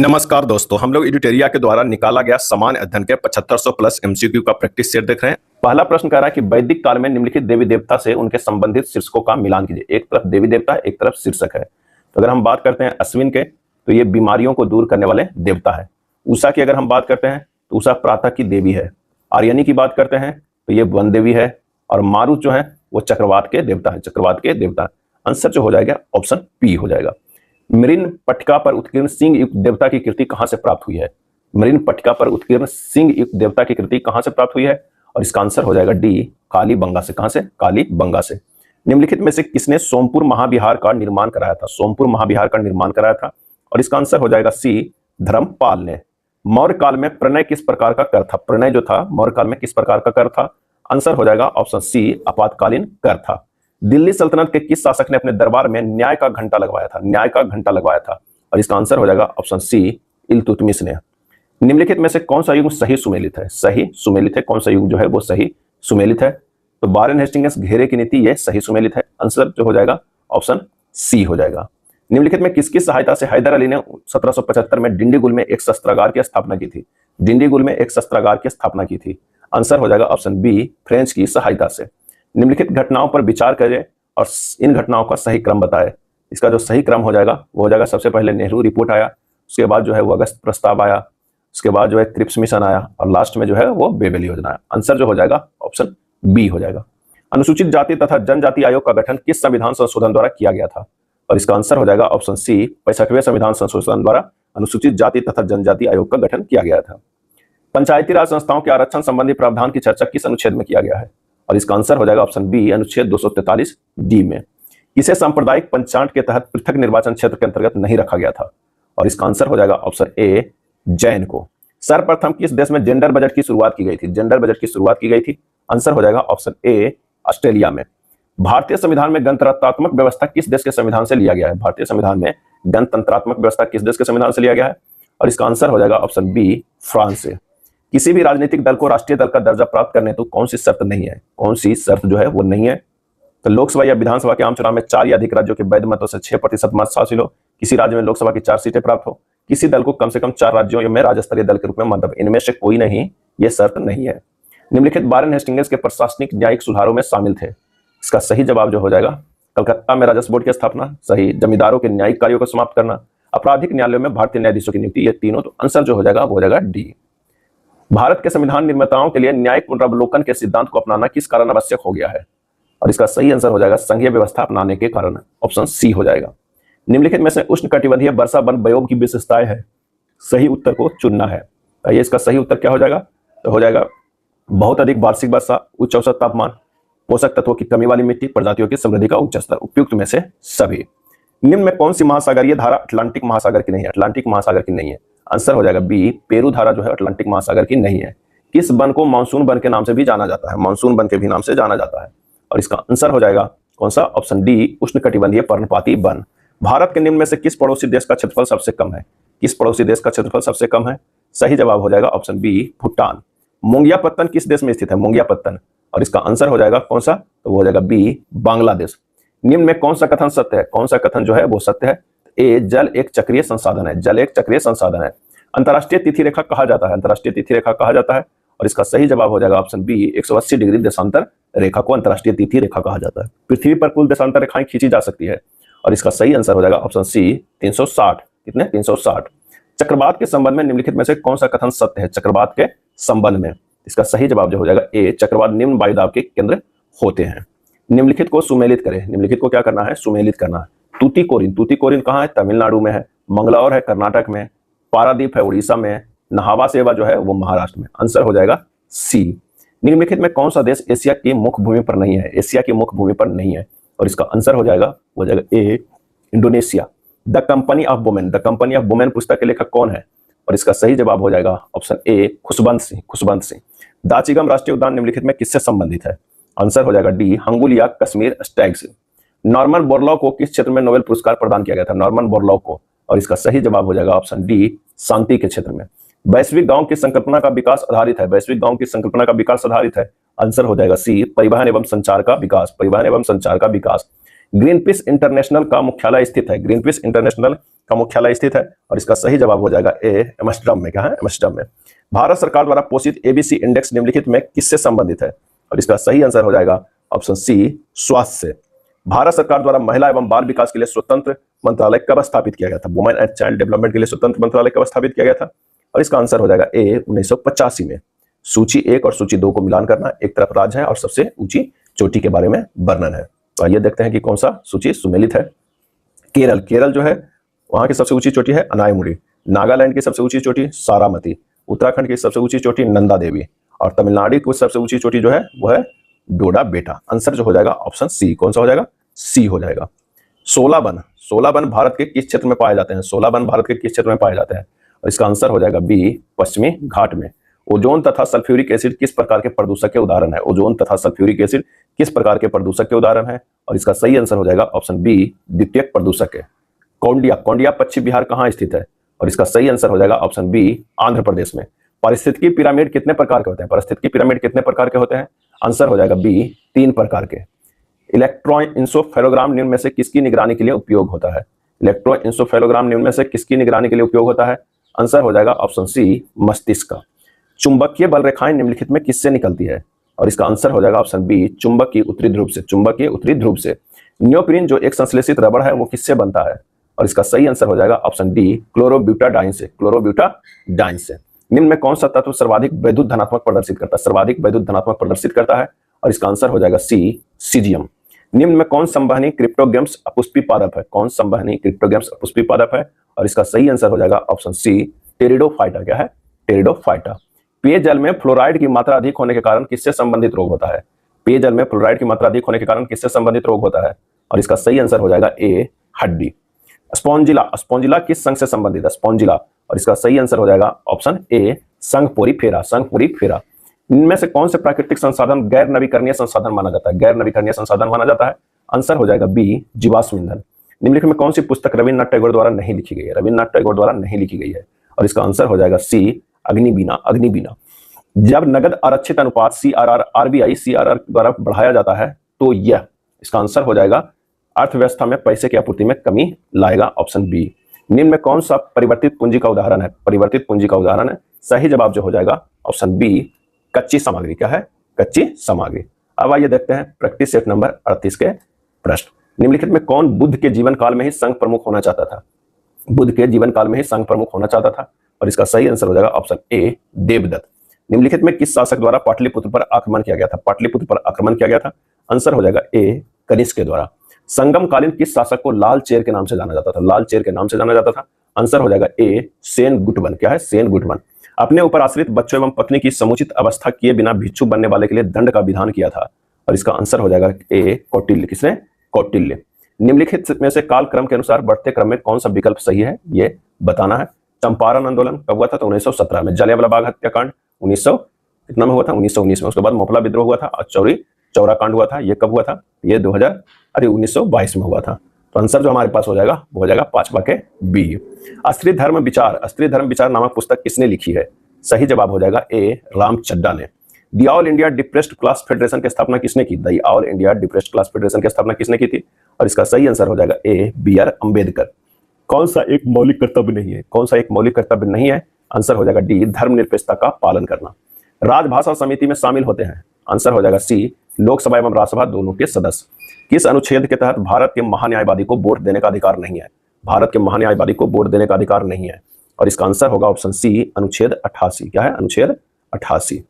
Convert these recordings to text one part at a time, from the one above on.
नमस्कार दोस्तों, हम लोग एडिटेरिया के द्वारा निकाला गया सामान्य अध्ययन के 7500 प्लस एमसीक्यू का प्रैक्टिस सेट देख रहे हैं। पहला प्रश्न कह रहा है कि वैदिक काल में निम्नलिखित देवी देवता से उनके संबंधित शीर्षकों का मिलान कीजिए। एक तरफ देवी देवता है, एक तरफ शीर्षक है। तो अगर हम बात करते हैं अश्विन के, तो ये बीमारियों को दूर करने वाले देवता है। उषा की अगर हम बात करते हैं तो उषा प्रातः की देवी है। आर्यनी की बात करते हैं तो ये वन देवी है। और मारुत जो है वो चक्रवात के देवता है, चक्रवात के देवता। आंसर जो हो जाएगा ऑप्शन पी हो जाएगा। मृण पट्टिका पर उत्कीर्ण सिंह युक्त देवता की कृति कहां से प्राप्त हुई है? मृण पट्टिका पर उत्कीर्ण सिंह युक्त देवता की कृति कहां से प्राप्त हुई है? और इसका आंसर हो जाएगा डी, कालीबंगा से। कहां से? कालीबंगा से। निम्नलिखित में से किसने सोमपुर महाविहार का निर्माण कराया था? सोमपुर महाविहार का निर्माण कराया था। और इसका आंसर हो जाएगा सी, धर्मपाल ने। मौर्य काल में प्रणय किस प्रकार का कर था? प्रणय जो था मौर्य काल में किस प्रकार का कर था? आंसर हो जाएगा ऑप्शन सी, आपातकालीन कर था। दिल्ली सल्तनत के किस शासक ने अपने दरबार में न्याय का घंटा लगवाया था? न्याय का घंटा लगवाया था। और इसका आंसर हो जाएगा ऑप्शन सी, इल्तुतमिश ने। निम्नलिखित में से कौन सा युग सही सुमेलित है? सही सुमेलित है। कौन सा युग जो है वो सही सुमेलित है? तो वारेन हेस्टिंग्स घेरे की नीति, ये सही सुमेलित है। आंसर जो हो जाएगा ऑप्शन सी हो जाएगा। निम्नलिखित में किसकी सहायता से हैदर अली ने 1775 में डिंडीगुल में एक शस्त्रागार की स्थापना की थी? डिंडीगुल में एक शस्त्रागार की स्थापना की थी। आंसर हो जाएगा ऑप्शन बी, फ्रेंच की सहायता से। निम्नलिखित घटनाओं पर विचार करें और इन घटनाओं का सही क्रम बताएं। इसका जो सही क्रम हो जाएगा वो हो जाएगा, सबसे पहले नेहरू रिपोर्ट आया, उसके बाद जो है वो अगस्त प्रस्ताव आया, उसके बाद जो है क्रिप्स मिशन आया, और लास्ट में जो है वो बेबेल योजना आया। आंसर जो हो जाएगा ऑप्शन बी हो जाएगा। अनुसूचित जाति तथा जनजाति आयोग का गठन किस संविधान संशोधन द्वारा किया गया था? और इसका आंसर हो जाएगा ऑप्शन सी, 65वें संविधान संशोधन द्वारा अनुसूचित जाति तथा जनजाति आयोग का गठन किया गया था। पंचायती राज संस्थाओं के आरक्षण संबंधी प्रावधान की चर्चा किस अनुच्छेद में किया गया है? और इसका आंसर हो जाएगा ऑप्शन बी, अनुच्छेद 243 डी में। इसे सांप्रदायिक पंचांग के तहत पृथक निर्वाचन क्षेत्र के अंतर्गत नहीं रखा गया था। और इसका आंसर हो जाएगा ऑप्शन ए, जैन को। सर्वप्रथम किस देश में जेंडर बजट की शुरुआत की गई थी? जेंडर बजट की शुरुआत की गई थी। आंसर हो जाएगा ऑप्शन ए, ऑस्ट्रेलिया में। भारतीय संविधान में गणतंत्रात्मक व्यवस्था किस देश के संविधान से लिया गया है? भारतीय संविधान में गणतंत्रात्मक व्यवस्था किस देश के संविधान से लिया गया है? और इसका आंसर हो जाएगा ऑप्शन बी, फ्रांस से। किसी भी राजनीतिक दल को राष्ट्रीय दल का दर्जा प्राप्त करने तो कौन सी शर्त नहीं है? कौन सी शर्त जो है वो नहीं है? तो लोकसभा या विधानसभा के आम चुनाव में 4 या अधिक राज्यों के वैध मतों से 6% मत हासिल हो, किसी राज्य में लोकसभा की 4 सीटें प्राप्त हो, किसी दल को कम से कम 4 राज्यों में राज्य स्तरीय दल के रूप में मतलब इनमें से कोई नहीं, ये शर्त नहीं है। निम्नलिखित वारेन हेस्टिंग्स के प्रशासनिक न्यायिक सुधारों में शामिल थे। इसका सही जवाब जो हो जाएगा, कलकत्ता में राजस्व बोर्ड की स्थापना, सही, जमींदारों के न्यायिक कार्यों को समाप्त करना, आपराधिक न्यायालयों में भारतीय न्यायाधीशों की नियुक्ति, ये तीनों। तो आंसर जो हो जाएगा वो हो जाएगा डी। भारत के संविधान निर्माताओं के लिए न्यायिक पुनरावलोकन के सिद्धांत को अपनाना किस कारण आवश्यक हो गया है? और इसका सही आंसर हो जाएगा संघीय व्यवस्था अपनाने के कारण। ऑप्शन सी हो जाएगा। निम्नलिखित में से उष्णकटिबंधीय वर्षा वन बायोम की विशेषताएं है, सही उत्तर को चुनना है। तो ये इसका सही उत्तर क्या हो जाएगा? तो हो जाएगा बहुत अधिक वार्षिक वर्षा, उच्च औसत तापमान, पोषक तत्वों की कमी वाली मिट्टी, प्रजातियों की समृद्धि का उच्च स्तर। उपयुक्त में से सभी। निम्न में कौन सी महासागरीय धारा अटलांटिक महासागर की नहीं है? अटलांटिक महासागर की नहीं है। आंसर हो जाएगा बी, पेरू धारा जो है अटलांटिक महासागर की नहीं है। किस वन को मानसून वन के नाम से भी जाना जाता है? मानसून वन के भी नाम से जाना जाता है। और इसका आंसर हो जाएगा कौन सा? ऑप्शन डी, उष्णकटिबंधीय पर्णपाती वन। भारत के निम्न में से किस पड़ोसी देश का क्षेत्रफल सबसे कम है? किस पड़ोसी देश का क्षेत्रफल सबसे कम है? सही जवाब हो जाएगा ऑप्शन बी, भूटान। मोंगियापत्तन किस देश में स्थित है? मोंगियापत्तन। और इसका आंसर हो जाएगा कौन सा? तो वो हो जाएगा बी, बांग्लादेश। निम्न में कौन सा कथन सत्य है? कौन सा कथन जो है वो सत्य है? ए, जल एक चक्रीय संसाधन है। जल एक चक्रीय संसाधन है। अंतरराष्ट्रीय तिथि रेखा कहा जाता है। अंतरराष्ट्रीय तिथि रेखा कहा जाता है। और इसका सही जवाब हो जाएगा ऑप्शन बी, 180 डिग्री देशांतर रेखा को अंतरराष्ट्रीय तिथि रेखा कहा जाता है। पृथ्वी पर कुल देशांतर रेखाएं खींची जा सकती है। और इसका सही आंसर हो जाएगा ऑप्शन सी, 360। कितने? 360। चक्रवात के संबंध में निम्नलिखित में से कौन सा कथन सत्य है? चक्रवात के संबंध में इसका सही जवाब जो हो जाएगा ए, चक्रवात निम्न वायुदाब के केंद्र होते हैं। निम्नलिखित को सुमेलित करें। निम्नलिखित को क्या करना है? सुमेलित करना है। तूतीकोरिन, तूतीकोरिन कहाँ है? तमिलनाडु में है। मंगलौर है कर्नाटक में। पारादीप है उड़ीसा में। नहावा सेवा जो है वो महाराष्ट्र में। आंसर हो जाएगा सी। निम्नलिखित में कौन सा देश एशिया की मुख्य भूमि पर नहीं है? एशिया की मुख्य भूमि पर नहीं है। और इसका आंसर हो जाएगा A, Indonesia. The company of women, the company of women पुस्तक के लेखक कौन है? और इसका सही जवाब हो जाएगा ऑप्शन ए, खुशबंत सिंह। खुशबंत सिंह। दाचिगम राष्ट्रीय उद्यान निम्नलिखित में किससे संबंधित है? आंसर हो जाएगा डी, हंगुलिया कश्मीर स्टैग से। नॉर्मन बोरलॉग को किस क्षेत्र में नोबेल पुरस्कार प्रदान किया गया था? नॉर्मन बोरलॉग को। और इसका सही जवाब हो जाएगा ऑप्शन डी, शांति के क्षेत्र में। वैश्विक गांव की संकल्पना का विकास आधारित है। वैश्विक गांव की संकल्पना का विकास आधारित है। आंसर हो जाएगा सी, परिवहन एवं संचार का विकास। परिवहन एवं संचार का विकास। ग्रीनपीस इंटरनेशनल का मुख्यालय स्थित है, ग्रीनपीस इंटरनेशनल का मुख्यालय स्थित है, और इसका सही जवाब हो जाएगा ए, एम्स्टर्डम में। क्या है? एम्स्टर्डम में। भारत सरकार द्वारा पोषित एबीसी इंडेक्स निम्नलिखित में किससे संबंधित है? और इसका सही आंसर हो जाएगा ऑप्शन सी, स्वास्थ्य से। भारत सरकार द्वारा महिला एवं बाल विकास के लिए स्वतंत्र मंत्रालय कब स्थापित किया गया था? वुमेन एंड चाइल्ड डेवलपमेंट के लिए स्वतंत्र मंत्रालय कब स्थापित किया गया था? और इसका आंसर हो जाएगा ए, 1985 में। सूची 1 और सूची 2 को मिलान करना, एक तरफ राज्य है और सबसे ऊंची चोटी के बारे में वर्णन है। तो आइए देखते हैं कि कौन सा सूची सुमेलित है। केरल, केरल जो है वहां की सबसे ऊंची चोटी है अनायमुड़ी। नागालैंड की सबसे ऊंची चोटी सारामती। उत्तराखंड की सबसे ऊंची चोटी नंदा देवी। और तमिलनाडु की सबसे ऊंची चोटी जो है वो है डोडा बेटा। आंसर जो हो जाएगा ऑप्शन सी। कौन सा हो जाएगा? सी हो जाएगा। 16 वन, 16 वन भारत के किस क्षेत्र में पाए जाते हैं? 16 वन भारत के किस क्षेत्र में पाए जाते हैं? और इसका आंसर हो जाएगा बी, पश्चिमी घाट में। ओजोन तथा सल्फ्यूरिक एसिड किस प्रकार के प्रदूषक के उदाहरण है? ओजोन तथा सल्फ्यूरिक एसिड किस प्रकार के प्रदूषक के उदाहरण है? और इसका सही आंसर हो जाएगा ऑप्शन बी, द्वितीयक प्रदूषक है। कौंडिया, कौंडिया पश्चिम बिहार कहाँ स्थित है? और इसका सही आंसर हो जाएगा ऑप्शन बी, आंध्र प्रदेश में। पारिस्थितिकी पिरामिड कितने प्रकार के होते हैं? पारिस्थितिकी पिरामिड कितने प्रकार के होते हैं? आंसर हो जाएगा बी, 3 प्रकार के। इलेक्ट्रोइंसोफेलोग्राम निम्न में से किसकी निगरानी के लिए उपयोग होता है? इलेक्ट्रोइंसोफेलोग्राम निम्न में से किसकी निगरानी के लिए उपयोग होता है? आंसर हो जाएगा ऑप्शन सी, मस्तिष्क का। चुंबकीय बल रेखाएं निम्नलिखित में किससे निकलती है? और इसका आंसर हो जाएगा ऑप्शन बी, चुंबक की उत्तरी ध्रुव से। चुंबक की उत्तरी ध्रुव से। नियोप्रीन जो एक संश्लेषित रबड़ है वो किससे बनता है? और इसका सही आंसर हो जाएगा ऑप्शन डी, क्लोरोब्यूटाडाइन से। क्लोरोब्यूटाडाइन से। निम्न में कौन सा तत्व सर्वाधिक वैद्युत धनात्मक प्रदर्शित करता है? सर्वाधिक वैद्युत धनात्मक प्रदर्शित करता है, और इसका आंसर हो जाएगा सी, सीजियम। निम्न में कौन संवहनी क्रिप्टोगेम्स अपुष्पी पादप है? कौन संवहनी क्रिप्टोगेम्स अपुष्पी पादप है? और इसका सही आंसर हो जाएगा ऑप्शन सी, टेरिडोफाइटा। क्या है? टेरिडोफाइटा। पेयजल में फ्लोराइड की मात्रा अधिक होने के कारण किससे संबंधित रोग होता है? पेयजल में फ्लोराइड की मात्रा अधिक होने के कारण किससे संबंधित रोग होता है? और इसका सही आंसर हो जाएगा ए, हड्डी। स्पॉन्जिला, स्पॉन्जिला किस संघ से संबंधित है? स्पॉन्जिला। और इसका सही आंसर हो जाएगा ऑप्शन ए, संघ पोरीफेरा। संघ पोरीफेरा। इनमें से कौन से प्राकृतिक संसाधन गैर नवीकरणीय संसाधन माना जाता है? गैर नवीकरणीय संसाधन माना जाता है। आंसर हो जाएगा बी, जीवाश्म ईंधन। निम्नलिखित में कौन सी पुस्तक रविन्द्रनाथ टैगोर द्वारा नहीं लिखी गई है? रविन्द्रनाथ टैगोर द्वारा नहीं लिखी गई है। और इसका आंसर हो जाएगा सी, अग्निवीणा। अग्निवीणा। जब नगद आरक्षित अनुपात CRR RBI CRR द्वारा बढ़ाया जाता है तो यह, इसका आंसर हो जाएगा अर्थव्यवस्था में पैसे की आपूर्ति में कमी लाएगा। Option B. निम्न में कौन सा परिवर्तित पूंजी का उदाहरण है? परिवर्तित पूंजी का उदाहरण है। सही जवाब जो हो जाएगा ऑप्शन बी, कच्ची सामग्री। क्या है? कच्ची सामग्री। अब आइए देखते हैं प्रैक्टिस सेट नंबर 38 के प्रश्न। निम्नलिखित में कौन बुद्ध के जीवन काल में ही संघ प्रमुख होना चाहता था? बुद्ध के जीवन काल में ही संघ प्रमुख होना चाहता था, और इसका सही आंसर हो जाएगा ऑप्शन ए, देवदत्त। निम्नलिखित में किस शासक द्वारा पाटलिपुत्र पर आक्रमण किया गया था? पाटलिपुत्र पर आक्रमण किया गया था। आंसर हो जाएगा ए, कनिष्क के द्वारा। संगम कालीन किस शासक को लाल चेर के नाम से जाना जाता था? लाल चेर के नाम से जाना जाता था। आंसर हो जाएगा ए, सेन गुटवन। क्या है? सेन गुटवन। अपने ऊपर आश्रित बच्चों एवं पत्नी की समुचित अवस्था किए बिना भिक्षु बनने वाले के लिए दंड का विधान किया था, और इसका आंसर हो जाएगा ए, कौटिल्य। किसने? कौटिल्य। निम्नलिखित में से कालक्रम के अनुसार बढ़ते क्रम में कौन सा विकल्प सही है ये बताना है। चंपारण आंदोलन कब हुआ था? तो 1917 में। जलियांवाला बाग हत्याकांड 1900 कितना में हुआ था? 1919 में। उसके बाद मोपला विद्रोह हुआ था और चौरी चौरा कांड हुआ था। ये कब हुआ था? ये 1922 में हुआ था। तो आंसर जो हमारे पास हो जाएगा वो हो जाएगा 5 के बी। अस्त्री धर्म विचार, अस्त्री धर्म विचार नामक पुस्तक किसने लिखी है? सही जवाब हो जाएगा ए, राम चड्डा ने। The all India depressed class federation की स्थापना किसने की? The all India depressed class federation की स्थापना किसने की थी? और इसका सही आंसर हो जाएगा ए, BR अम्बेडकर। कौन सा एक मौलिक कर्तव्य नहीं है? कौन सा एक मौलिक कर्तव्य नहीं है? आंसर हो जाएगा डी, धर्मनिरपेक्षता का पालन करना। राजभाषा समिति में शामिल होते हैं। आंसर हो जाएगा सी, लोकसभा एवं राज्यसभा दोनों के सदस्य। किस अनुच्छेद के तहत भारत के महान्यायवादी को वोट देने का अधिकार नहीं है? भारत के महान्यायवादी को वोट देने का अधिकार नहीं है, और इसका आंसर होगा ऑप्शन सी, अनुच्छेद 88। क्या है? अनुच्छेद 88।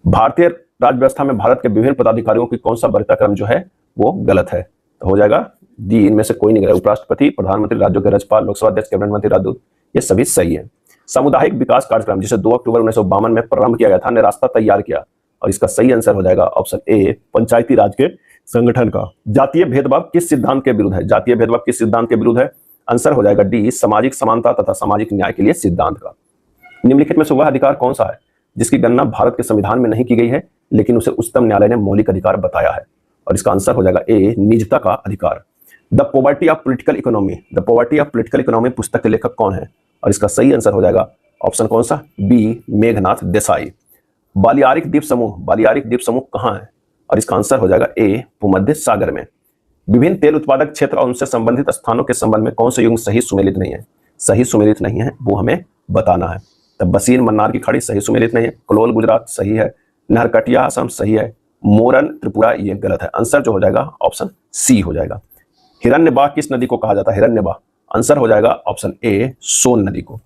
भारतीय राज्य व्यवस्था में भारत के विभिन्न पदाधिकारियों की कौन सा वरीयता क्रम जो है वो गलत है? तो हो जाएगा डी, इनमें से कोई नहीं गलत। उपराष्ट्रपति, प्रधानमंत्री, राज्यों के राज्यपाल, लोकसभा अध्यक्ष, कैबिनेट मंत्री, राजदूत, ये सभी सही है। सामुदायिक विकास कार्यक्रम जिसे 2 अक्टूबर 1952 में प्रारंभ किया गया था ने रास्ता तैयार किया, और इसका सही आंसर हो जाएगा ऑप्शन ए, पंचायती राज के संगठन का। जातीय भेदभाव किस सिद्धांत के विरुद्ध है? जातीय भेदभाव किस सिद्धांत के विरुद्ध है? आंसर हो जाएगा डी, सामाजिक समानता तथा सामाजिक न्याय के लिए सिद्धांत का। निम्नलिखित में से वह अधिकार कौन सा है जिसकी गणना भारत के संविधान में नहीं की गई है लेकिन उसे उच्चतम न्यायालय ने मौलिक अधिकार बताया है? और इसका आंसर हो जाएगा ए, निजता का अधिकार। The poverty of political economy, the poverty of political economy पुस्तक के लेखक कौन है? और इसका सही आंसर हो जाएगा ऑप्शन कौन सा? बी, मेघनाथ देसाई। बालियारिक द्वीप समूह, बालियारिक द्वीप समूह कहाँ है? और इसका आंसर हो जाएगा ए, भूमध्य सागर में। विभिन्न तेल उत्पादक क्षेत्र और उनसे संबंधित स्थानों के संबंध में कौन सा युग्म सही सुमेलित नहीं है? सही सुमेलित नहीं है वो हमें बताना है। तब बसीन मन्नार की खाड़ी सही सुमेलित नहीं है। कलोल गुजरात सही है। नहरकटिया असम सही है। मोरन त्रिपुरा ये गलत है। आंसर जो हो जाएगा ऑप्शन सी हो जाएगा। हिरण्यबाह किस नदी को कहा जाता है? हिरण्यबाह आंसर हो जाएगा ऑप्शन ए सोन नदी को।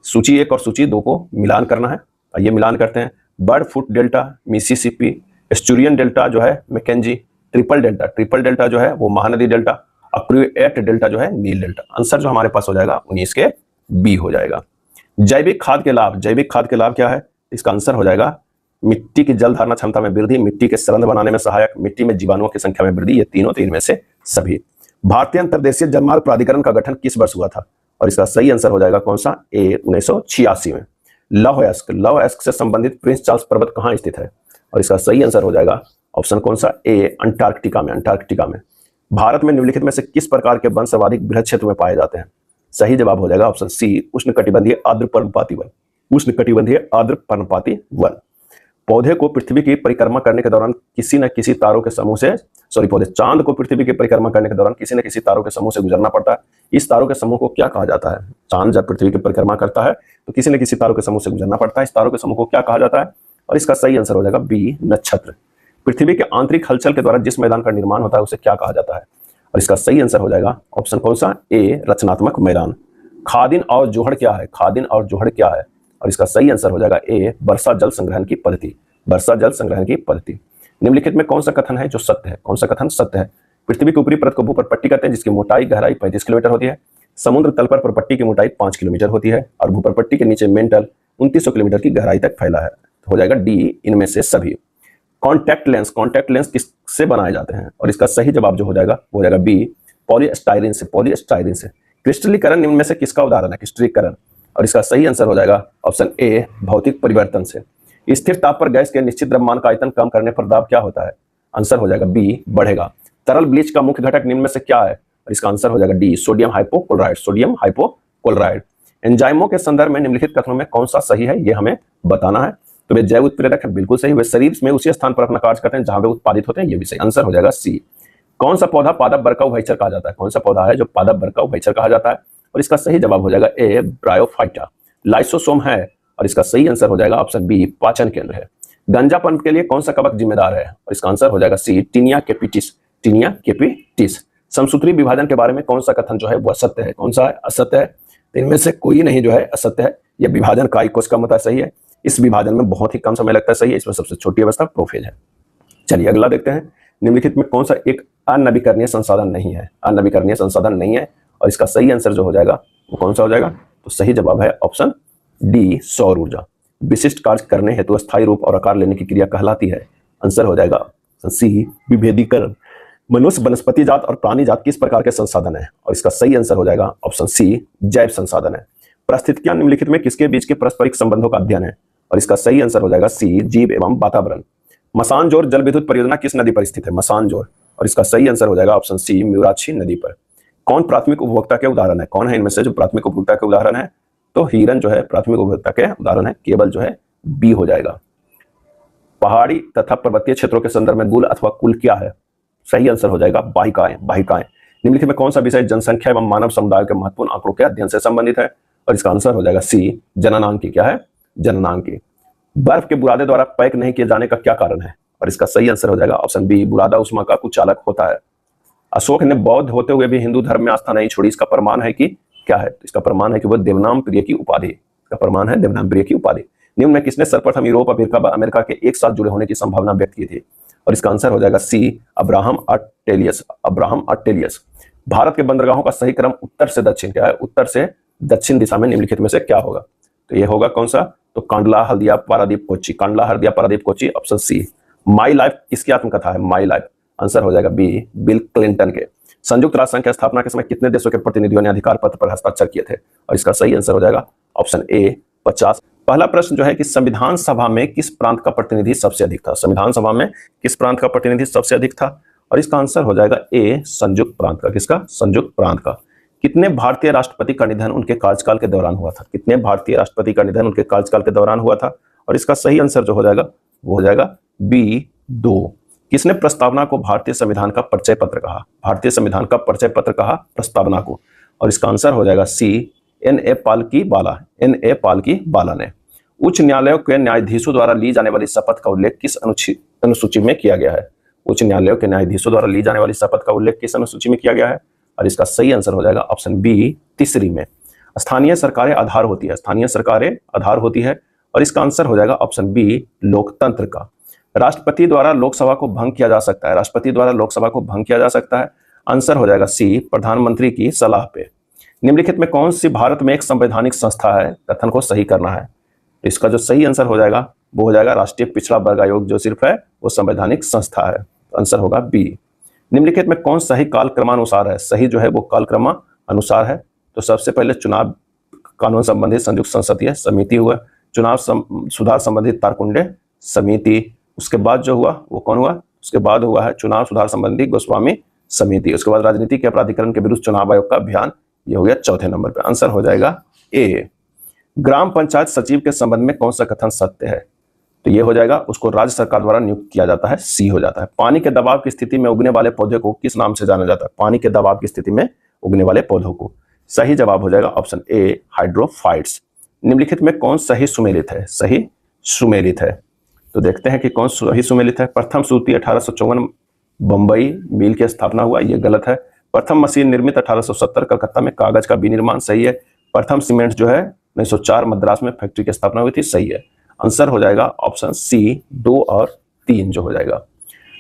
सूची 1 और सूची 2 को मिलान करना है। ये मिलान करते हैं। Bird foot delta Mississippi, estuarine delta जो है मैकेंजी, ट्रिपल डेल्टा जो है वो महानदी डेल्टा, अक्रूएट डेल्टा जो है नील डेल्टा। आंसर जो हमारे पास हो जाएगा 19 के बी हो जाएगा। जैविक खाद के लाभ क्या है? इसका आंसर हो जाएगा मिट्टी की जल धारण क्षमता में वृद्धि, मिट्टी के सरंध बनाने में सहायक, मिट्टी में जीवाणुओं की संख्या में वृद्धि, ये तीनों इनमें से सभी। भारतीय अंतर्देशीय जलमार्ग प्राधिकरण का गठन किस वर्ष हुआ था? और इसका सही आंसर हो जाएगा कौन सा? ए 1986 में। लौह अयस्क से संबंधित प्रिंस चार्ल्स पर्वत कहाँ स्थित है? और इसका सही आंसर हो जाएगा ऑप्शन कौन सा? ए अंटार्कटिका में। भारत में निम्नलिखित में से किस प्रकार के वन सर्वाधिक बृहद क्षेत्र में पाए जाते हैं? सही जवाब हो जाएगा ऑप्शन सी उष्णकटिबंधीय आर्द्र पर्णपाती वन। पौधे को पृथ्वी की परिक्रमा करने के दौरान किसी न किसी तारों के समूह से चांद को पृथ्वी की परिक्रमा करने के दौरान किसी न किसी तारों के समूह से गुजरना पड़ता है। इस तारों के समूह को क्या कहा जाता है? चांद जब पृथ्वी की परिक्रमा करता है तो किसी न किसी तारों के समूह से गुजरना पड़ता है। इस तारों के समूह को क्या कहा जाता है? और इसका सही आंसर हो जाएगा बी नक्षत्र। पृथ्वी के आंतरिक हलचल के द्वारा जिस मैदान का निर्माण होता है उसे क्या कहा जाता है? और इसका सही आंसर हो जाएगा ऑप्शन कौन सा? ए रचनात्मक मैदान। खादिन और जोहड़ क्या है? और इसका सही आंसर हो जाएगा ए वर्षा जल संग्रहण की पद्धति। निम्नलिखित में कौन सा कथन है जो सत्य है? कौन सा कथन सत्य है? पृथ्वी की ऊपरी परत को भूपरपट्टी कहते हैं जिसकी मोटाई गहराई 35 किलोमीटर होती है। समुद्र तल पर परपट्टी की मोटाई 5 किलोमीटर होती है और भूपरपट्टी के नीचे मेंटल 2900 किलोमीटर की गहराई तक फैला है। हो जाएगा डी इनमें से सभी। कॉन्टैक्ट लेंस किससे बनाए जाते हैं? और इसका सही जवाब जो हो जाएगा बी पॉलीस्टाइरीन से। क्रिस्टलीकरण निम्न में से किसका उदाहरण है? क्रिस्टलीकरण। और इसका सही आंसर हो जाएगा ऑप्शन ए भौतिक परिवर्तन से। स्थिर ताप पर गैस के निश्चित द्रव्यमान का आयतन कम करने पर दाब क्या होता है? आंसर हो जाएगा बी बढ़ेगा। तरल ब्लीच का मुख्य घटक निम्न में से क्या है? और इसका आंसर हो जाएगा डी सोडियम हाइपोक्लोराइड। एंजाइमों के संदर्भ में निम्नलिखित कथनों में कौन सा सही है ये हमें बताना है। तो वे जैव उत्प्रेरक है, बिल्कुल सही। वे शरीर में उसी स्थान पर अपना कार्य करते हैं जहां वे उत्पादित होते हैं, ये भी सही। आंसर हो जाएगा सी। कौन सा पौधा पादप बरका उभयचर कहा जाता है? कौन सा पौधा है जो पादप बरका उभयचर कहा जाता है? और इसका सही जवाब हो जाएगा ए ब्रायोफाइटा। लाइसोसोम है और इसका सही आंसर हो जाएगा ऑप्शन बी पाचन केंद्र है। गंजापन के लिए कौन सा कवक जिम्मेदार है? और इसका आंसर हो जाएगा सी टीनिया केपिटिस। समसूत्री विभाजन के बारे में कौन सा कथन जो है वो असत्य है? कौन सा है? असत्य है। इनमें से कोई नहीं जो है असत्य है। यह विभाजन काई कोश का मत सही है। इस विभाजन में बहुत ही कम समय लगता है, सही है। इसमें सबसे छोटी अवस्था प्रोफेज है। चलिए अगला देखते हैं। निम्नलिखित में कौन सा एक अनवीकरणीय संसाधन नहीं है? और इसका सही आंसर जो हो जाएगा वो कौन सा हो जाएगा? तो सही जवाब है ऑप्शन डी सौर ऊर्जा। विशिष्ट कार्य करने हेतु स्थायी रूप और आकार लेने की क्रिया कहलाती है। आंसर हो जाएगा सी विभेदीकरण। मनुष्य, वनस्पति जात और प्राणी जात किस प्रकार के संसाधन है? और इसका सही आंसर हो जाएगा ऑप्शन सी जैव संसाधन है। परिस्थितियां निम्नलिखित में किसके बीच के पारस्परिक संबंधों का अध्ययन है? और इसका सही आंसर हो जाएगा सी जीव एवं वातावरण। मसानजोर जल विद्युत परियोजना किस नदी पर स्थित है? मसानजोर। और इसका सही आंसर हो जाएगा ऑप्शन सी म्यूराछी नदी पर। कौन प्राथमिक उपभोक्ता के उदाहरण है? कौन है इनमें से जो प्राथमिक उपभोक्ता के उदाहरण है? तो हिरन जो है प्राथमिक उपभोक्ता के उदाहरण है। केवल जो है बी हो जाएगा। पहाड़ी तथा पर्वतीय क्षेत्रों के संदर्भ में गुल अथवा कुल क्या है? सही आंसर हो जाएगा वाहिकाएं। निम्नलिखित में कौन सा विषय जनसंख्या एवं मानव समुदाय के महत्वपूर्ण आंकड़ों के अध्ययन से संबंधित है? और इसका आंसर हो जाएगा सी जननांकी। क्या है? जननांकी। बर्फ के बुरादे द्वारा पैक नहीं किए जाने का क्या कारण है? और इसका सही आंसर हो जाएगा ऑप्शन बी बुरादा उष्मा का कुचालक होता है। अशोक ने बौद्ध होते हुए भी हिंदू धर्म में आस्था नहीं छोड़ी, इसका प्रमाण है कि क्या है? इसका प्रमाण है कि वह देवनाम प्रिय की उपाधि। निम्न में किसने सर्वप्रथम यूरोप अमेरिका के एक साथ जुड़े होने की संभावना व्यक्त की थी? और इसका आंसर हो जाएगा सी अब्राहम अर्टेलियस। भारत के बंदरगाहों का सही क्रम उत्तर से दक्षिण क्या है? उत्तर से दक्षिण दिशा में निम्नलिखित में से क्या होगा? तो ये होगा कौन सा? तो Kandla Haldia Paradip Kochi option C. My life किसकी आत्मकथा है? My life. आंसर हो जाएगा बी बिल क्लिंटन के। संयुक्त राष्ट्र संघ की स्थापना के समय कितने देशों के प्रतिनिधियों ने अधिकार पत्र पर हस्ताक्षर किए थे? और इसका सही आंसर हो जाएगा ऑप्शन ए 50। पहला प्रश्न जो है कि संविधान सभा में किस प्रांत का प्रतिनिधि सबसे अधिक था? संविधान सभा में किस प्रांत का प्रतिनिधि सबसे अधिक था? और इसका आंसर हो जाएगा ए संयुक्त प्रांत का। किसका? संयुक्त प्रांत का। कितने भारतीय राष्ट्रपति का निधन उनके कार्यकाल के दौरान हुआ था? कितने भारतीय राष्ट्रपति का निधन उनके कार्यकाल के दौरान हुआ था? और इसका सही आंसर जो हो जाएगा वो हो जाएगा बी 2। किसने प्रस्तावना को भारतीय संविधान का परिचय पत्र कहा? भारतीय संविधान का परिचय पत्र कहा प्रस्तावना को, और इसका आंसर हो जाएगा सी, N.A. पाल्की बाला। N.A. पाल्की बाला ने। उच्च न्यायालयों के न्यायाधीशों द्वारा ली जाने वाली शपथ का उल्लेख किस अनुसूची में किया गया है? उच्च न्यायालयों के न्यायाधीशों द्वारा ली जाने वाली शपथ का उल्लेख किस अनुसूची में किया गया है? और इसका सही आंसर हो जाएगा ऑप्शन बी, तीसरी में। स्थानीय सरकारें आधार होती है, स्थानीय सरकारें आधार होती है, और इसका आंसर हो जाएगा ऑप्शन बी, लोकतंत्र का। राष्ट्रपति द्वारा लोकसभा को भंग किया जा सकता है, राष्ट्रपति द्वारा लोकसभा को भंग किया जा सकता है, आंसर हो जाएगा सी, प्रधानमंत्री की सलाह पे। निम्नलिखित में कौन सी भारत में एक संवैधानिक संस्था है? कथन को सही करना है। इसका जो सही आंसर हो जाएगा वो हो जाएगा राष्ट्रीय पिछड़ा वर्ग आयोग, जो सिर्फ है वो संवैधानिक संस्था है। तो आंसर होगा बी। निम्नलिखित में कौन सही कालक्रमानुसार है? सही जो है वो कालक्रमानुसार है। तो सबसे पहले चुनाव कानून संबंधित संयुक्त संसदीय समिति हुआ, चुनाव सुधार संबंधित तारकुंडे समिति, उसके बाद जो हुआ वो कौन हुआ? उसके बाद हुआ है चुनाव सुधार संबंधी गोस्वामी समिति, उसके बाद राजनीति के अपराधीकरण के विरुद्ध चुनाव आयोग का अभियान, ये हो गया चौथे नंबर पे। आंसर हो जाएगा ए। ग्राम पंचायत सचिव के संबंध में कौन सा कथन सत्य है? तो ये हो जाएगा उसको राज्य सरकार द्वारा नियुक्त किया जाता है, सी हो जाता है। पानी के दबाव की स्थिति में उगने वाले पौधे को किस नाम से जाना जाता है? पानी के दबाव की स्थिति में उगने वाले पौधों को। सही जवाब हो जाएगा ऑप्शन ए, हाइड्रोफाइट्स। निम्नलिखित में कौन सही सुमेलित है? सही सुमेलित है। तो देखते हैं कि कौन सही सुमेलित है। प्रथम सूती 1854 बंबई मिल की स्थापना हुआ, ये गलत है। प्रथम मशीन निर्मित 1870 कलकत्ता में कागज का विनिर्माण, सही है। प्रथम सीमेंट जो है 1904 मद्रास में फैक्ट्री की स्थापना हुई थी, सही है। आंसर हो जाएगा ऑप्शन सी, 2 और 3 जो हो जाएगा।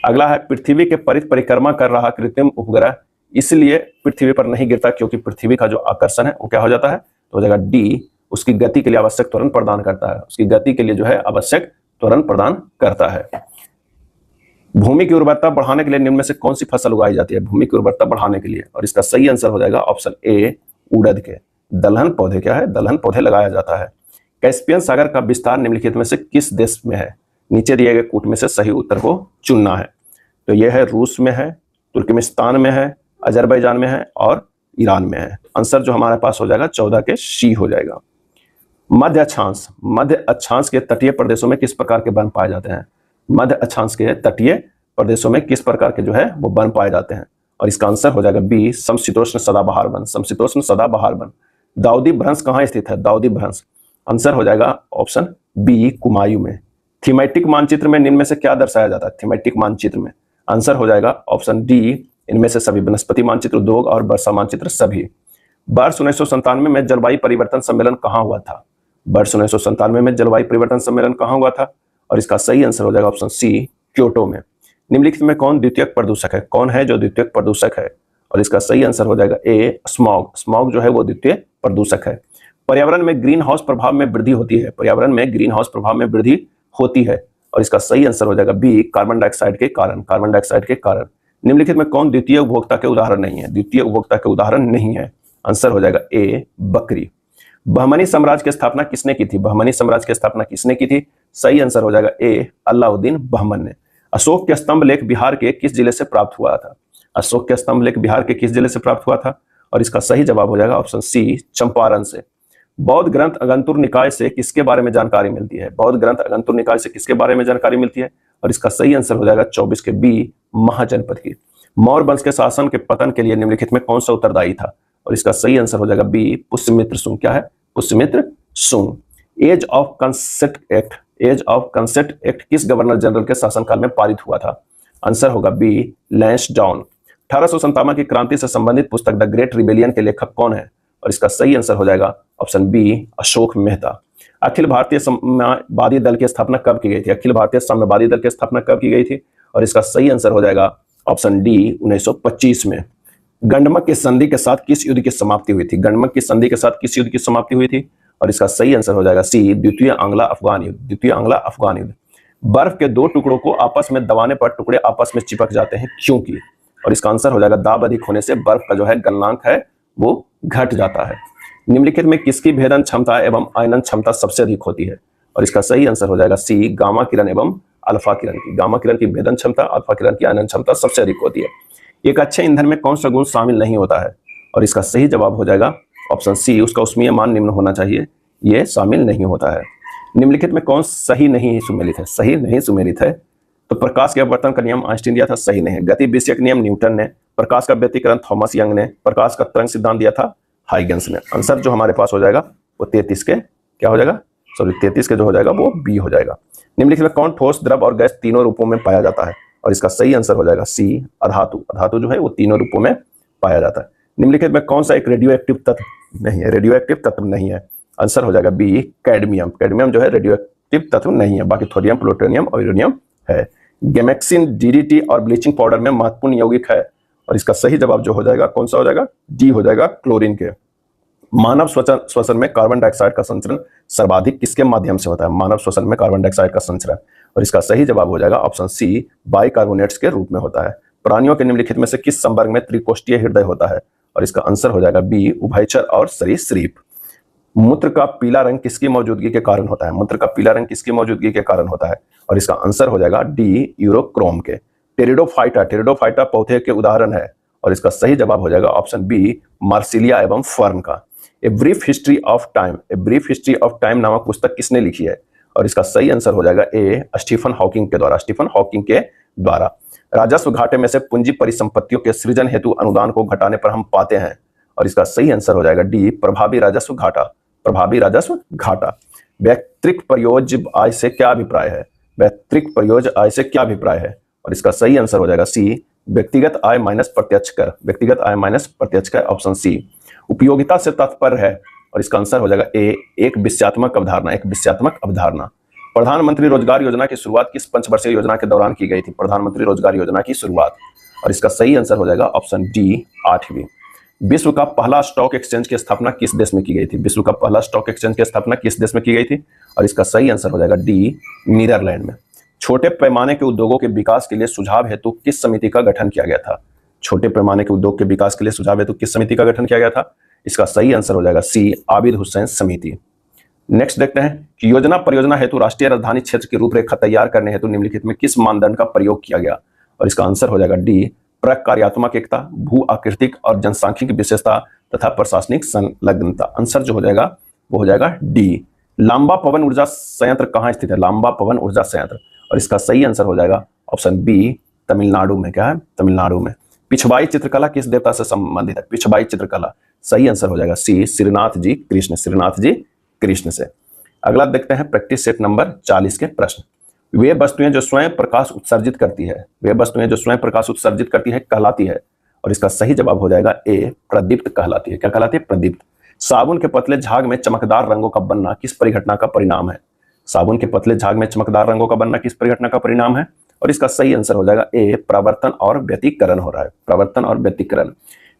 अगला है पृथ्वी के परित परिक्रमा कर रहा कृत्रिम उपग्रह इसलिए पृथ्वी पर नहीं गिरता क्योंकि पृथ्वी का जो आकर्षण है वो क्या हो जाता है? तो हो जाएगा डी, उसकी गति के लिए आवश्यक त्वरण प्रदान करता है, उसकी गति के लिए जो है आवश्यक त्वरण प्रदान करता है। भूमि की उर्वरता बढ़ाने के लिए निम्न में से कौन सी फसल उगाई जाती है? भूमि की उर्वरता बढ़ाने के लिए, और इसका सही आंसर हो जाएगा ऑप्शन ए, उड़द के दलहन पौधे। क्या है? दलहन पौधे लगाया जाता है। कैस्पियन सागर का विस्तार निम्नलिखित में से किस देश में है? नीचे दिए गए कूट में से सही उत्तर को चुनना है। तो यह है रूस में है, तुर्कमेनिस्तान में है, अजरबैजान में है और ईरान में है। आंसर जो हमारे पास हो जाएगा 14 के सी हो जाएगा। मध्य अक्षांश, मध्य अक्षांश के तटीय प्रदेशों में किस प्रकार के वन पाए जाते हैं? मध्य अक्षांश के तटीय प्रदेशों में किस प्रकार के जो है वो वन पाए जाते हैं? और इसका आंसर हो जाएगा बी, समशीतोष्ण सदाबहार वन। समशीतोष्ण सदाबहार वन। दाऊदी भ्रंश कहाँ स्थित है? दाऊदी भ्रंश। आंसर हो जाएगा ऑप्शन बी, कुमायूं में। थीमेटिक मानचित्र में निम्न में से क्या दर्शाया जाता है? थीमेटिक मानचित्र में आंसर हो जाएगा ऑप्शन डी, इनमें से सभी। वनस्पति मानचित्र, उद्योग और वर्षा मानचित्र सभी। वर्ष 1997 में जलवायु परिवर्तन सम्मेलन कहाँ हुआ था? वर्ष 1997 में जलवायु परिवर्तन सम्मेलन कहाँ हुआ था? और इसका सही आंसर हो जाएगा ऑप्शन सी, क्योटो में। निम्नलिखित में कौन द्वितीयक प्रदूषक है? कौन है जो द्वितीयक प्रदूषक है? और इसका सही आंसर हो जाएगा ए, स्मॉग। स्मॉग जो है वो द्वितीय प्रदूषक है। पर्यावरण में ग्रीन हाउस प्रभाव में वृद्धि होती है। पर्यावरण में ग्रीन हाउस प्रभाव में वृद्धि होती है, और इसका सही आंसर हो जाएगा बी, कार्बन डाइऑक्साइड के कारण। कार्बन डाइऑक्साइड के कारण। निम्नलिखित में कौन द्वितीय उपभोक्ता के उदाहरण नहीं है? द्वितीय उपभोक्ता के उदाहरण नहीं है। आंसर हो जाएगा ए, बकरी। बहमनी साम्राज्य की स्थापना किसने की थी? बहमनी साम्राज्य की स्थापना किसने की थी? सही आंसर हो जाएगा ए, अलाउद्दीन बहमन ने। अशोक के स्तंभ लेख बिहार के किस जिले से प्राप्त हुआ था? अशोक के स्तंभ लेख बिहार के किस जिले से प्राप्त हुआ था? और इसका सही जवाब हो जाएगा ऑप्शन सी, चंपारण से। बौद्ध ग्रंथ अगंतुर निकाय से किसके बारे में जानकारी मिलती है? बौद्ध ग्रंथ अगंतुर निकाय से किसके बारे में जानकारी मिलती है? और इसका सही आंसर हो जाएगा 24 के बी, महाजनपद की। मौर्य वंश के शासन के पतन के लिए निम्नलिखित में कौन सा उत्तरदायी था? और इसका सही आंसर हो जाएगा बी, पुष्यमित्र शुंग। क्या है? Pushyamitra Shunga. Age of consent act, age of consent act किस गवर्नर जनरल के शासनकाल में पारित हुआ था? आंसर होगा बी, लैंसडाउन। 1857 की क्रांति से संबंधित पुस्तक द ग्रेट रिबेलियन के लेखक कौन है? और इसका सही आंसर हो जाएगा ऑप्शन बी, अशोक मेहता। अखिल भारतीय साम्यवादी दल की स्थापना कब की गई थी? अखिल भारतीय साम्यवादी दल की स्थापना कब की गई थी? और इसका सही आंसर हो जाएगा ऑप्शन डी, 1925 में। गंडमक की संधि के साथ किस युद्ध की समाप्ति हुई थी? गंडमक की संधि के साथ किस युद्ध की समाप्ति हुई थी? और इसका सही आंसर हो जाएगा सी, द्वितीय आंग्ला अफगान युद्ध। द्वितीय आंग्ला अफगान युद्ध। बर्फ के दो टुकड़ों को आपस में दबाने पर टुकड़े आपस में चिपक जाते हैं, क्योंकि? और इसका आंसर हो जाएगा दाब अधिक होने से बर्फ का जो है गलनांक है वो घट जाता है। निम्नलिखित में किसकी भेदन क्षमता एवं आयनन क्षमता सबसे अधिक होती है? और इसका सही आंसर हो जाएगा सी, गामा किरण एवं अल्फा किरण की। गामा किरण की भेदन क्षमता, अल्फा किरण की आयनन क्षमता सबसे अधिक होती है। एक अच्छे ईंधन में कौन सा गुण शामिल नहीं होता है? और इसका सही जवाब हो जाएगा ऑप्शन सी, उसका ऊष्मीय मान निम्न होना चाहिए, ये शामिल नहीं होता है। निम्नलिखित में कौन सही नहीं सुमेलित है? सही नहीं सुमेलित है तो प्रकाश के अपवर्तन का नियम आइंस्टीन दिया था, सही नहीं है। गति विषयक नियम न्यूटन ने, प्रकाश का व्यतिकरण थॉमस यंग ने, प्रकाश का तरंग सिद्धांत दिया था हाइगेंस ने। आंसर जो हमारे पास हो जाएगा वो 33 के क्या हो जाएगा, सॉरी 33 के जो हो जाएगा वो बी हो जाएगा। निम्नलिखित में कौन ठोस, द्रव और गैस तीनों रूपों में पाया जाता है, और इसका सही आंसर हो जाएगा सी अधातु। अधातु जो है वो तीनों रूपों में पाया जाता है। निम्नलिखित में कौन सा एक रेडियो एक्टिव तत्व नहीं है, रेडियो एक्टिव तत्व नहीं है, आंसर हो जाएगा बी कैडमियम। कैडमियम जो है रेडियो एक्टिव तत्व नहीं है, बाकी थोरियम, प्लूटोनियम और यूरेनियम है। गेमेक्सिन, डीडीटी और ब्लीचिंग पाउडर में महत्वपूर्ण यौगिक है, और इसका सही जवाब जो हो जाएगा कौन सा हो जाएगा, डी हो जाएगा क्लोरीन के। मानव श्वसन में कार्बन डाइऑक्साइड का संचरण सर्वाधिक किसके माध्यम से होता है, मानव श्वसन में कार्बन डाइऑक्साइड का संचरण, और इसका सही जवाब हो जाएगा ऑप्शन सी बाइकार्बोनेट्स के रूप में होता है। प्राणियों के निम्नलिखित में से किस संवर्ग में त्रिकोष्ठीय हृदय होता है, और इसका आंसर हो जाएगा बी उभयचर और सरीसृप। मूत्र का पीला रंग किसकी मौजूदगी के कारण होता है, मूत्र का पीला रंग किसकी मौजूदगी के कारण होता है, और इसका आंसर हो जाएगा डी यूरोक्रोम के। टेरिडोफाइटा, टेरिडोफाइटा पौधे के उदाहरण है, और इसका सही जवाब हो जाएगा ऑप्शन बी मार्सिलिया एवं फर्न का। A brief history of time, a brief history of time नामक पुस्तक किसने लिखी है, और इसका सही आंसर हो जाएगा ए स्टीफन हॉकिंग के द्वारा, स्टीफन हॉकिंग के द्वारा। राजस्व घाटे में से पूंजी परिसंपत्तियों के सृजन हेतु अनुदान को घटाने पर हम पाते हैं, और इसका सही आंसर हो जाएगा डी प्रभावी राजस्व घाटा, प्रभावी राजस्व घाटा। वैयक्तिक प्रयोज्य आय से क्या अभिप्राय है, वैयक्तिक प्रयोज्य आय से क्या अभिप्राय है, और इसका सही आंसर हो जाएगा सी व्यक्तिगत आय माइनस प्रत्यक्ष कर, व्यक्तिगत आय माइनस प्रत्यक्ष कर, ऑप्शन सी। उपयोगिता से तात्पर्य है, और इसका आंसर हो जाएगा ए एक विषयात्मक अवधारणा, एक विषयात्मक अवधारणा। प्रधानमंत्री रोजगार योजना की शुरुआत किस पंचवर्षीय योजना के दौरान की गई थी, प्रधानमंत्री रोजगार योजना की शुरुआत, और इसका सही आंसर हो जाएगा ऑप्शन डी 8वीं। विश्व का पहला स्टॉक एक्सचेंज की स्थापना किस देश में की गई थी, विश्व का पहला स्टॉक एक्सचेंज की स्थापना किस देश में की गई थी, और इसका सही आंसर हो जाएगा डी नीदरलैंड में। छोटे पैमाने के उद्योगों के विकास के लिए सुझाव हेतु किस समिति का गठन किया गया था, छोटे पैमाने के उद्योग के विकास के लिए सुझाव हेतु किस समिति का गठन किया गया था, इसका सही आंसर हो जाएगा सी आबिद हुसैन समिति। नेक्स्ट देखते हैं कि योजना परियोजना हेतु राष्ट्रीय राजधानी क्षेत्र की रूपरेखा तैयार करने हेतु निम्नलिखित में किस मानदंड का प्रयोग किया गया, और इसका आंसर हो जाएगा डी प्रकार्यात्मक एकता, भू आकृतिक और जनसांख्यिकी विशेषता तथा प्रशासनिक संलग्नता। आंसर जो हो जाएगा वो हो जाएगा डी। लांबा पवन ऊर्जा संयंत्र कहाँ स्थित है, लांबा पवन ऊर्जा संयंत्र, और इसका सही आंसर हो जाएगा ऑप्शन बी तमिलनाडु में। क्या है, तमिलनाडु में। पिछवाई चित्रकला किस देवता से संबंधित है, पिछवाई चित्रकला, सही आंसर हो जाएगा सी श्रीनाथ जी कृष्ण, श्रीनाथ जी कृष्ण से। अगला देखते हैं प्रैक्टिस सेट नंबर 40 के प्रश्न। वे वस्तुएं जो स्वयं प्रकाश उत्सर्जित करती है, वे वस्तुएं जो स्वयं प्रकाश उत्सर्जित करती है कहलाती है, और इसका सही जवाब हो जाएगा ए प्रदीप्त कहलाती है। क्या कहलाती है, प्रदीप्त। साबुन के पतले झाग में चमकदार रंगों का बनना किस परिघटना का परिणाम है, साबुन के पतले झाग में चमकदार रंगों का बनना किस परिघटना का परिणाम है, और इसका सही आंसर हो जाएगा ए प्रवर्तन और व्यतिकरण हो रहा है, प्रवर्तन और व्यतिकरण।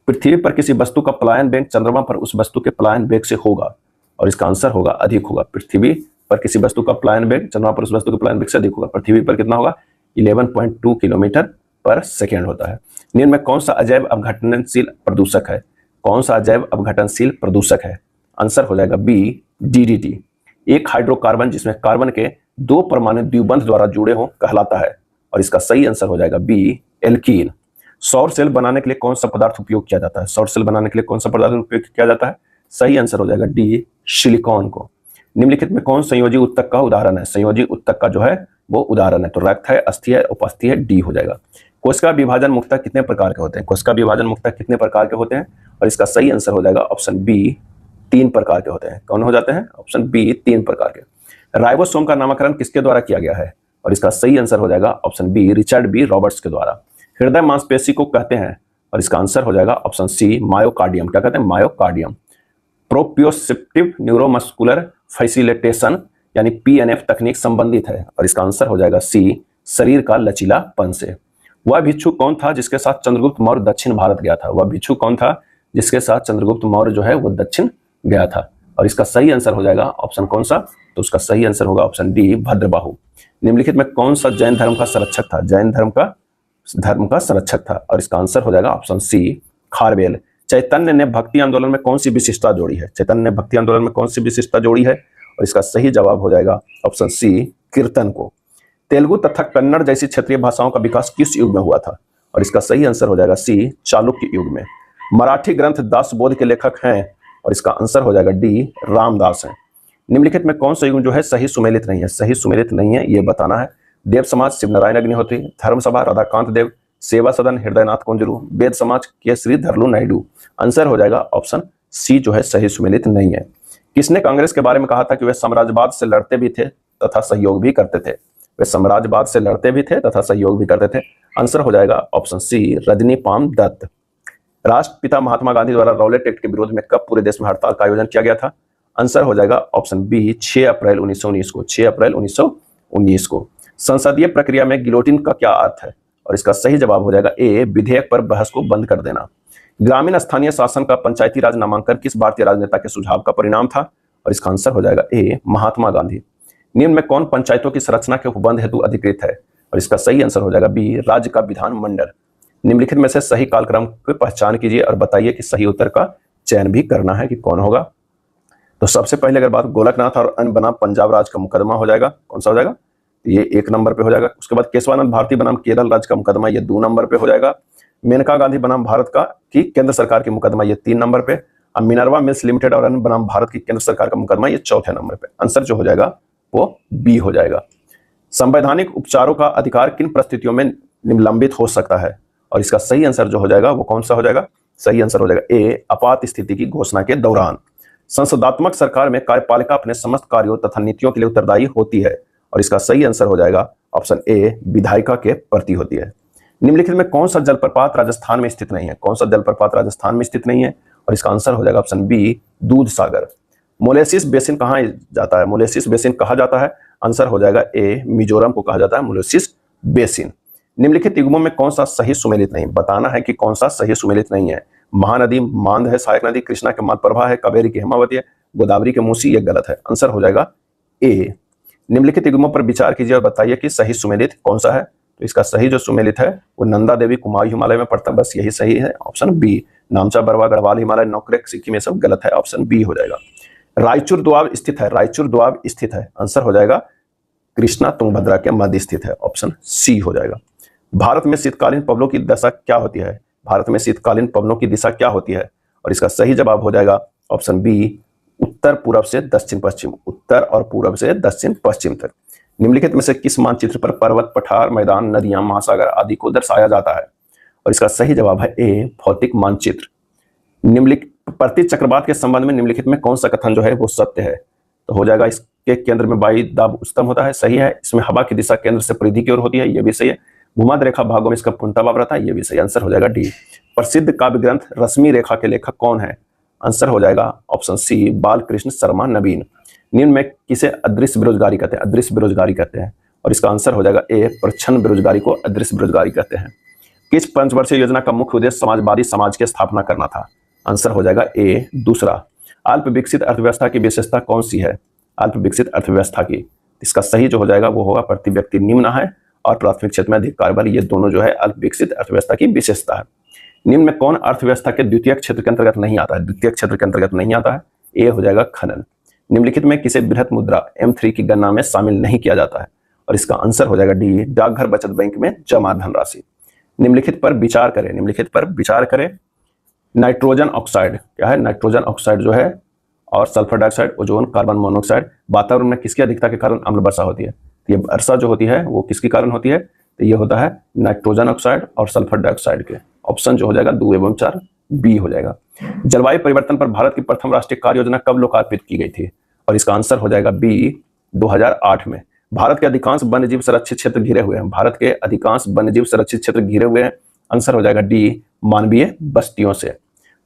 पृथ्वी पर किसी वस्तु का पलायन वेग चंद्रमा पर उस वस्तु के पलायन वेग से होगा, और इसका आंसर होगा अधिक होगा। पृथ्वी पर किसी वस्तु का पलायन वेग चंद्रमा पर उस वस्तु के पलायन वेग से अधिक होगा। पृथ्वी पर कितना होगा, 11.2 किलोमीटर पर सेकेंड होता है। निम्न में कौन सा अजैव अपघटनशील प्रदूषक है, कौन सा अजैव अपघटनशील प्रदूषक है, आंसर हो जाएगा बी डीडीटी। एक हाइड्रोकार्बन जिसमें कार्बन के 2 परमाणु द्विबंध द्वारा जुड़े हों कहलाता है, और इसका सही आंसर हो जाएगा बी एल्कीन। सौर सेल बनाने के लिए कौन सा पदार्थ उपयोग किया जाता है, सौर सेल बनाने के लिए कौन सा पदार्थ उपयोग किया जाता है, सही आंसर हो जाएगा डी सिलिकॉन को। निम्नलिखित में कौन संयोजी उत्तक का उदाहरण है, संयोजी उत्तक का जो है वो उदाहरण है, तो रक्त है, अस्थि है, उपस्थि है, डी हो जाएगा। कोशिका विभाजन मुक्तक कितने प्रकार के होते हैं, कोशिका विभाजन मुक्तक कितने प्रकार के होते हैं, और इसका सही आंसर हो जाएगा ऑप्शन बी 3 प्रकार के होते हैं। कौन हो जाते हैं, ऑप्शन बी 3 प्रकार के। राइबोसोम का नामकरण किसके द्वारा किया गया है, और इसका सही आंसर हो जाएगा option B Richard B Roberts के द्वारा। हृदय मांसपेशी को कहते हैं, और इसका आंसर हो जाएगा ऑप्शन सी मायोकार्डियम। क्या कहते हैं, मायोकार्डियम। प्रोप्रियोसेप्टिव न्यूरोमस्कुलर फैसिलिटेशन यानी पीएनएफ तकनीक संबंधित है, और इसका आंसर हो जाएगा सी शरीर का लचीलापन से। वह भिक्षु कौन था जिसके साथ चंद्रगुप्त मौर्य दक्षिण भारत गया था, वह भिक्षु कौन था जिसके साथ चंद्रगुप्त मौर्य जो है वो दक्षिण गया था, और इसका सही आंसर हो जाएगा ऑप्शन कौन सा, तो उसका सही आंसर होगा ऑप्शन डी भद्रबाहु। निम्नलिखित में कौन सा जैन धर्म का संरक्षक था, जैन धर्म का संरक्षक था, और इसका आंसर हो जाएगा ऑप्शन सी खारवेल। चैतन्य ने भक्ति आंदोलन में कौन सी विशिष्टता जोड़ी है, चैतन्य ने भक्ति आंदोलन में कौन सी विशिष्टता जोड़ी है, और इसका सही जवाब हो जाएगा ऑप्शन सी कीर्तन को। तेलुगु तथा कन्नड़ जैसी क्षेत्रीय भाषाओं का विकास किस युग में हुआ था, और इसका सही आंसर हो जाएगा सी चालुक्य युग में। मराठी ग्रंथ दासबोध के लेखक हैं, और इसका आंसर हो जाएगा डी रामदास हैं। निम्नलिखित में कौन सा युग जो है सही सुमेलित नहीं है, सही सुमेलित नहीं है ये बताना है, देव समाज शिव नारायण अग्निहोत्री, धर्म सभा राधाकांत देव, सेवा सदन हृदयनाथ कुंजरू, वेद समाज के श्री धरलू नायडू। आंसर हो जाएगा ऑप्शन सी जो है सही सुमेलित नहीं है। किसने कांग्रेस के बारे में कहा था कि वे साम्राज्यवाद से लड़ते भी थे तथा सहयोग भी करते थे? वे साम्राज्यवाद से लड़ते भी थे तथा सहयोग भी करते थे। आंसर हो जाएगा option C Rajani Palme Dutt. राष्ट्रपिता महात्मा गांधी द्वारा रॉलेट एक्ट के विरोध में कब पूरे देश में हड़ताल का आयोजन किया गया था? आंसर हो जाएगा ऑप्शन बी 6 अप्रैल 1919 को। 6 अप्रैल 1919 को। संसदीय प्रक्रिया में गिलोटिन का क्या अर्थ है? और इसका सही जवाब हो जाएगा ए विधेयक पर बहस को बंद कर देना। ग्रामीण स्थानीय शासन का पंचायती राज नामांकन किस भारतीय राजनेता के सुझाव का परिणाम था? और इसका आंसर हो जाएगा ए महात्मा गांधी। निम्न में कौन पंचायतों की संरचना के उपबंध हेतु अधिकृत है? और इसका सही आंसर हो जाएगा बी राज्य का विधानमंडल। निम्नलिखित में से सही कालक्रम की पहचान कीजिए और बताइए कि सही उत्तर का चयन भी करना है कि कौन होगा। तो सबसे पहले अगर बात गोलकनाथ और अन्य बनाम पंजाब राज्य का मुकदमा हो जाएगा, कौन सा हो जाएगा? ये 1 नंबर पे हो जाएगा। उसके बाद केशवानंद भारती बनाम केरल राज्य का मुकदमा, ये 2 नंबर पे हो जाएगा। मेनका गांधी बनाम भारत का की केंद्र सरकार की मुकदमा, ये 3 नंबर पे। अब मिनर्वा मिल्स लिमिटेड और अन्य बनाम भारत की केंद्र सरकार का मुकदमा, ये 4थे नंबर पे। आंसर जो हो जाएगा वो बी हो जाएगा। संवैधानिक उपचारों का अधिकार किन परिस्थितियों में निलंबित हो सकता है? और इसका सही आंसर जो हो जाएगा वो कौन सा हो जाएगा? सही आंसर हो जाएगा ए आपात स्थिति की घोषणा के दौरान। संसदात्मक सरकार में कार्यपालिका अपने समस्त कार्यों तथा नीतियों के लिए उत्तरदायी होती है। और इसका सही आंसर हो जाएगा ऑप्शन ए विधायिका के प्रति होती है। निम्नलिखित में कौन सा जलप्रपात राजस्थान में स्थित नहीं है? कौन सा जलप्रपात राजस्थान में स्थित नहीं है? और इसका आंसर हो जाएगा ऑप्शन बी दूध सागर। मोलेसिस बेसिन कहाँ जाता है? मोलेसिस बेसिन कहा जाता है? आंसर हो जाएगा ए मिजोरम को कहा जाता है मोलेसिस बेसिन। निम्नलिखित युग्मों में कौन सा सही सुमेलित नहीं? बताना है कि कौन सा सही सुमेलित नहीं है। महानदी मांद है, सहायक नदी कृष्णा के मध्यप्रभा है, कावेरी की हेमावती है, गोदावरी के मूसी, ये गलत है। आंसर हो जाएगा ए। निम्नलिखित युग्मों पर विचार कीजिए और बताइए कि सही सुमेलित कौन सा है। तो इसका सही जो सुमेलित है वो नंदा देवी कुमाऊं हिमालय में पड़ता है, बस यही सही है, ऑप्शन बी। नामचा बरवा गढ़वाल हिमालय नौकरेक सिक्किम, ये सब गलत है, ऑप्शन बी हो जाएगा। रायचूर दोआब स्थित है, रायचूर दोआब स्थित है, आंसर हो जाएगा कृष्णा तुंगभद्रा के मध्य स्थित है, ऑप्शन सी हो जाएगा। भारत में शीतकालीन पवनों की दशा क्या होती है? भारत में शीतकालीन पवनों की दिशा क्या होती है? और इसका सही जवाब हो जाएगा ऑप्शन बी उत्तर पूर्व से दक्षिण पश्चिम, उत्तर और पूर्व से दक्षिण पश्चिम तक। निम्नलिखित में से किस मानचित्र पर पर्वत, पठार, मैदान, नदियां, महासागर आदि को दर्शाया जाता है? और इसका सही जवाब है ए भौतिक मानचित्र। निम्नलिखित प्रति चक्रवात के संबंध में निम्नलिखित में कौन सा कथन जो है वो सत्य है? तो हो जाएगा इसके केंद्र में वायु दाब उच्चतम होता है, सही है। इसमें हवा की दिशा केंद्र से परिधि की ओर होती है, ये भी सही है। भूमध्य रेखा भागों में इसका पूर्णतः भाव रहता है, ये भी सही। आंसर हो जाएगा डी। प्रसिद्ध काव्य ग्रंथ रश्मि रेखा के लेखक कौन है? आंसर हो जाएगा ऑप्शन सी बालकृष्ण शर्मा नवीन। निम्न में किसे अदृश्य बेरोजगारी कहते हैं? अदृश्य बेरोजगारी कहते हैं। और इसका आंसर हो जाएगा ए प्रच्छन्न बेरोजगारी को अदृश्य बेरोजगारी कहते हैं। किस पंचवर्षीय योजना का मुख्य उद्देश्य समाजवादी समाज की स्थापना करना था? आंसर हो जाएगा ए दूसरा। अल्प विकसित अर्थव्यवस्था की विशेषता कौन सी है? अल्प विकसित अर्थव्यवस्था की, इसका सही जो हो जाएगा वो होगा प्रति व्यक्ति निम्न है और प्राथमिक क्षेत्र में अधिक कारोबार, ये दोनों जो है अल्प विकसित अर्थव्यवस्था की विशेषता है। निम्न में कौन अर्थव्यवस्था के द्वितीय क्षेत्र के अंतर्गत नहीं आता है? द्वितीय क्षेत्र के अंतर्गत नहीं आता है, ए हो जाएगा खनन। निम्नलिखित में किसे बृहत मुद्रा M3 की गणना में शामिल नहीं किया जाता है? और इसका आंसर हो जाएगा डी डाकघर बचत बैंक में जमा धनराशि। निम्नलिखित पर विचार करें, निम्नलिखित पर विचार करें। नाइट्रोजन ऑक्साइड क्या है? नाइट्रोजन ऑक्साइड जो है और sulphur dioxide, ozone, carbon monoxide वातावरण में किसकी अधिकता के कारण अम्ल वर्षा होती है? तो ये वर्षा जो होती है वो किसके कारण होती है? तो ये होता है नाइट्रोजन ऑक्साइड और सल्फर डाइऑक्साइड के। ऑप्शन जो हो जाएगा 2 एवं 4 बी हो जाएगा। जलवायु परिवर्तन पर भारत की प्रथम राष्ट्रीय कार्य योजना कब लोकार्पित की गई थी? और इसका आंसर हो जाएगा बी 2008 में। भारत के अधिकांश वन्यजीव संरक्षित क्षेत्र घिरे हुए हैं, भारत के अधिकांश वन्यजीव संरक्षित क्षेत्र घिरे हुए हैं, आंसर हो जाएगा डी मानवीय बस्तियों से।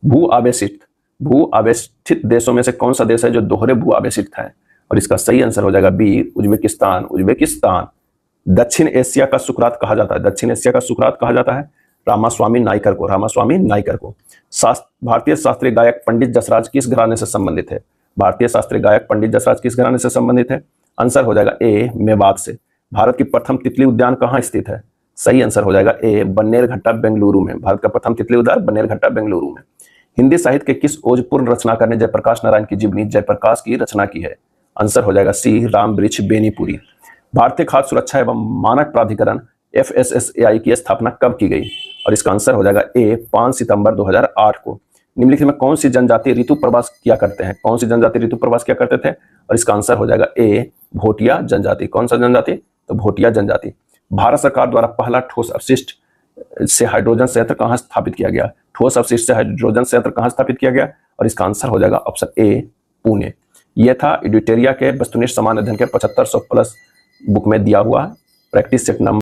भू आवेशित देशों में से कौन सा देश है जो दोहरे भू आवेशित है? और इसका सही आंसर हो जाएगा बी उज्बेकिस्तान। उज्बेकिस्तान। दक्षिण एशिया का सुकरात कहा जाता है, दक्षिण एशिया का सुकरात कहा जाता है रामास्वामी नाइकर को, रामास्वामी नाइकर को। भारतीय शास्त्रीय गायक पंडित जसराज किस घराने से संबंधित है? भारतीय शास्त्रीय गायक पंडित जसराज किस घराने से संबंधित है? आंसर हो जाएगा ए मेवात से। भारत की प्रथम तितली उद्यान कहाँ स्थित है? सही आंसर हो जाएगा ए बन्नेरघट्टा बेंगलुरु में। भारत का प्रथम तितली उद्यान बन्नेरघट्टा बेंगलुरु में। हिंदी साहित्य के किस ओजपूर्ण रचनाकार ने जयप्रकाश नारायण की जीवनी जयप्रकाश की रचना की है? आंसर हो जाएगा सी राम वृक्ष बेनीपुरी। भारतीय खाद्य सुरक्षा एवं मानक प्राधिकरण FSSAI की स्थापना कब की गई? और इसका आंसर हो जाएगा ए 5 सितंबर 2008 को। निम्नलिखित में कौन सी जनजाति ऋतु प्रवास किया करते हैं? कौन सी जनजाति ऋतु प्रवास किया करते थे? और इसका आंसर हो जाएगा ए भोटिया जनजाति। कौन सा जनजाति? तो भोटिया जनजाति। भारत सरकार द्वारा पहला ठोस अपशिष्ट से हाइड्रोजन संयंत्र कहाँ स्थापित किया गया? ठोस अपशिष्ट से हाइड्रोजन संयंत्र कहाँ स्थापित किया गया? और इसका आंसर हो जाएगा ऑप्शन ए, पुणे। यह था इड्यूटेरिया के वस्तुनिष्ठ समान अध्ययन के 7500 प्लस बुक में दिया हुआ प्रैक्टिस सेट नंबर